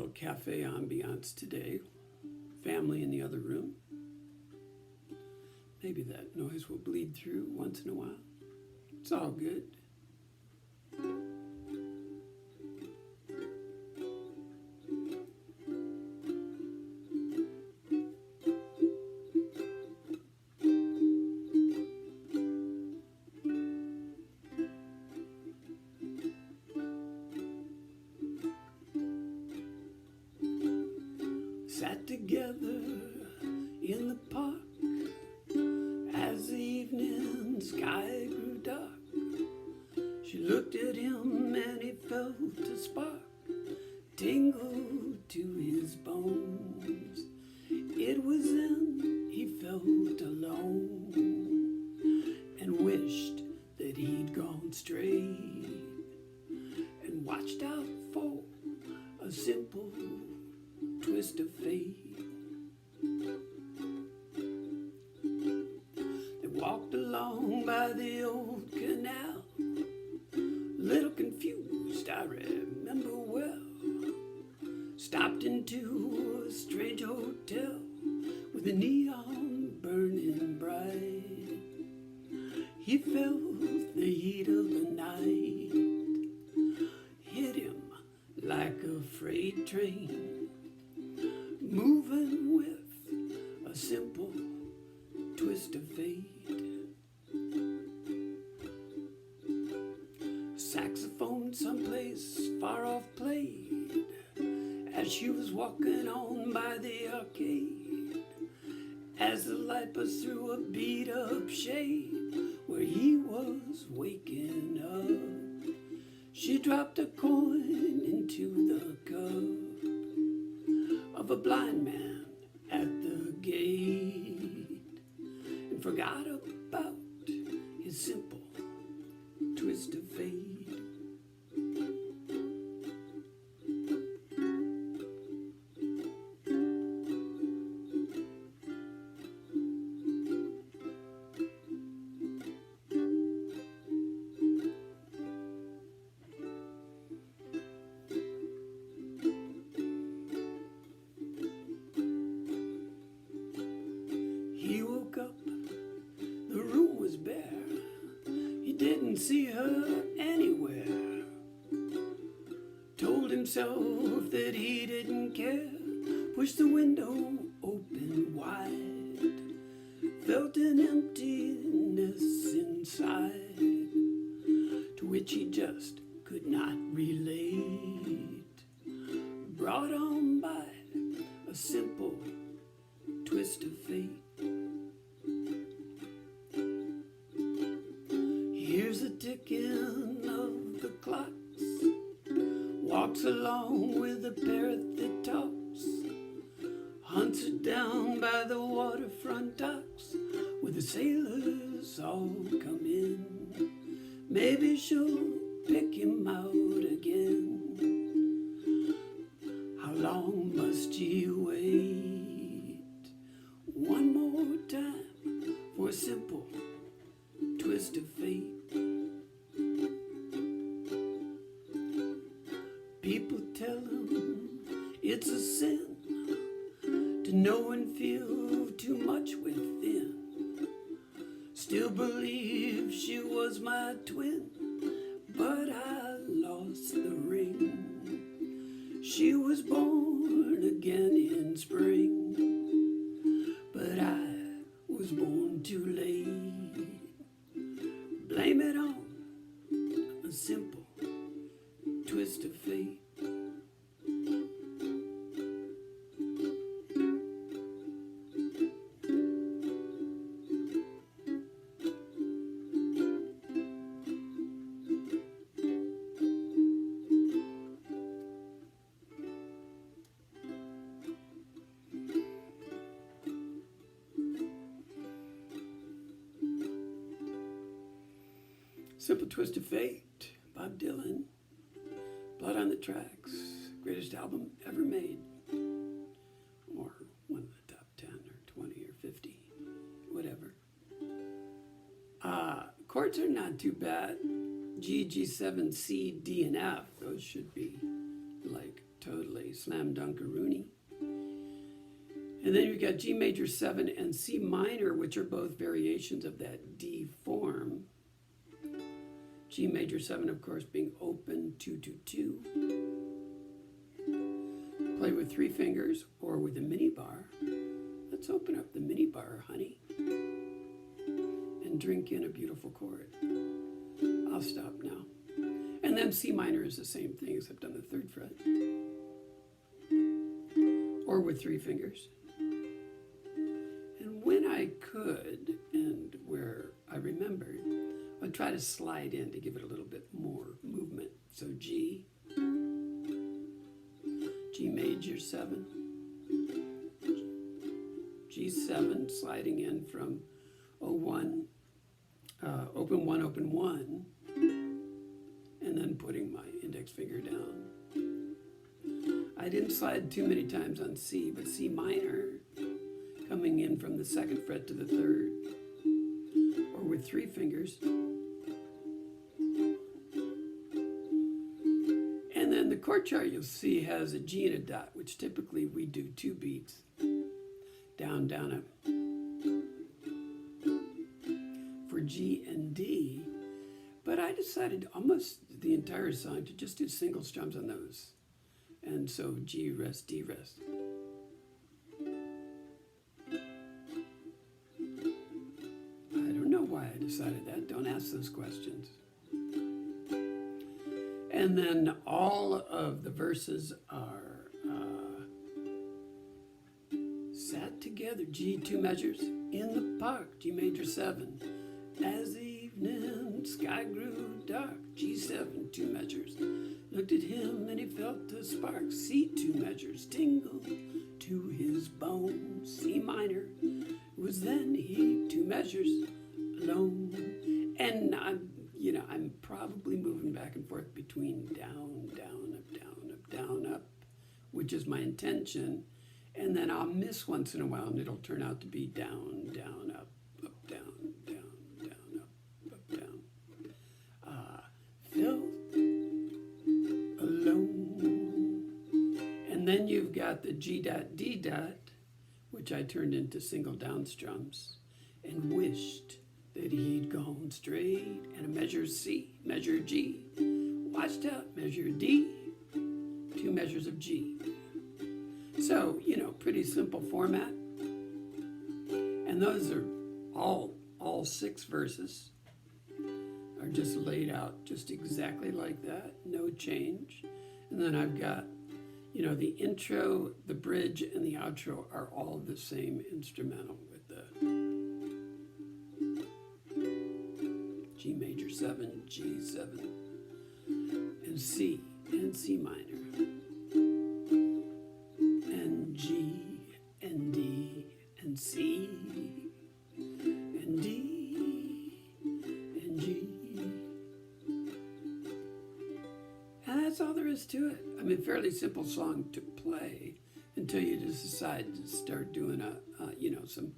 little cafe ambiance today. Family in the other room. Maybe that noise will bleed through once in a while. It's all good. Sat together in the park as the evening sky grew dark. She looked at him and he felt a spark tingle to his bones. It was then he felt alone and wished that he'd gone straight and watched out for a simple twist of fate. They walked along by the old canal, little confused, I remember well. Stopped into a strange hotel with the neon burning bright. He felt the heat of the night hit him like a freight train, moving with a simple twist of fate. Saxophone someplace far off played as she was walking on by the arcade, as the light passed through a beat up shade where he was waking up. She dropped a coin into the cup of a blind man at the gate and forgot about his simple twist of fate. He woke up, the room was bare. He didn't see her anywhere. Told himself that he didn't care. Pushed the window open wide. Felt an emptiness inside, to which he just could not relate. Brought on by a simple twist of fate. Here's the ticking of the clocks. Walks along with a parrot that talks. Hunts her down by the waterfront docks where the sailors all come in. Maybe she'll pick him out again. How long must ye wait? One more time for a simple twist of fate. People tell him it's a sin to know and feel too much within. Still believe she was my twin, but I lost the ring. She was born again in spring, but I was born too late. Blame it on a simple twist of fate. Simple Twist of Fate, Bob Dylan. Blood on the Tracks, greatest album ever made. Or one of the top 10 or 20 or 50, whatever. Chords are not too bad. G, G7, C, D, and F. Those should be like totally slam dunkaroonie. And then you've got G major 7 and C minor, which are both variations of that D form. G major 7, of course, being open 2-2-2. Play with 3 fingers or with a mini bar. Let's open up the mini bar, honey, and drink in a beautiful chord. I'll stop now. And then C minor is the same thing, except on the 3rd fret. Or with 3 fingers. And when I could, and where I remembered, I'd try to slide in to give it a little bit more movement. So G, G major 7, G7, sliding in from O1, open 1, open 1, and then putting my index finger down. I didn't slide too many times on C, but C minor, coming in from the 2nd fret to the 3rd, or with 3 fingers. And then the chord chart you'll see has a G and a dot, which typically we do 2 beats, down, down, up. For G and D, but I decided almost the entire song to just do single strums on those. And so G rest, D rest. I don't know why I decided that. Don't ask those questions. And then all of the verses are sat together. G, 2 measures, in the park, G major 7. As the evening sky grew dark, G7, 2 measures. Looked at him and he felt a spark. C, 2 measures, tingle to his bones. C minor, it was then he 2 measures alone. And I'm probably moving back and forth between down, down, up, down, up, down, up, which is my intention. And then I'll miss once in a while and it'll turn out to be down, down, up, down, down, down, up, down. Felt alone. And then you've got the G dot, D dot, which I turned into single down strums, and wished that he'd gone straight, and a measure C, measure G, watched out, measure D, 2 measures of G. So, pretty simple format. And those are all 6 verses are just laid out just exactly like that, no change. And then I've got, the intro, the bridge, and the outro are all the same instrumental with the G major 7, G7, and C, and C minor, and G, and D, and C, and D, and G. And that's all there is to it. I mean, fairly simple song to play until you just decide to start doing some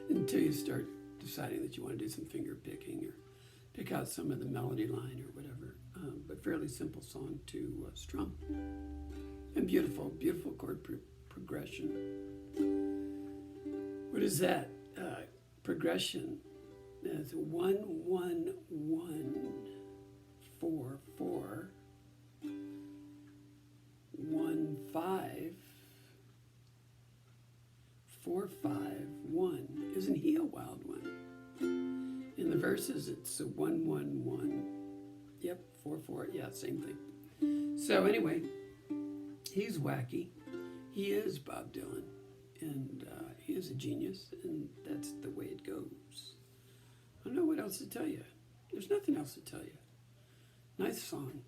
until you start deciding that you want to do some finger picking or pick out some of the melody line or whatever. But fairly simple song to strum. And beautiful, beautiful chord progression. What is that? Progression. That's 1, 1, 1, 4, 4, 1, 5, 4, 5, 1. Isn't he a wild one? In the verses, it's a 1, 1, 1. Yep, 4, 4. Yeah, same thing. So anyway, he's wacky. He is Bob Dylan, and he is a genius, and that's the way it goes. I don't know what else to tell you. There's nothing else to tell you. Nice song.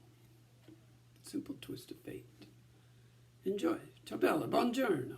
Simple twist of fate. Enjoy. Ciao bella, buongiorno.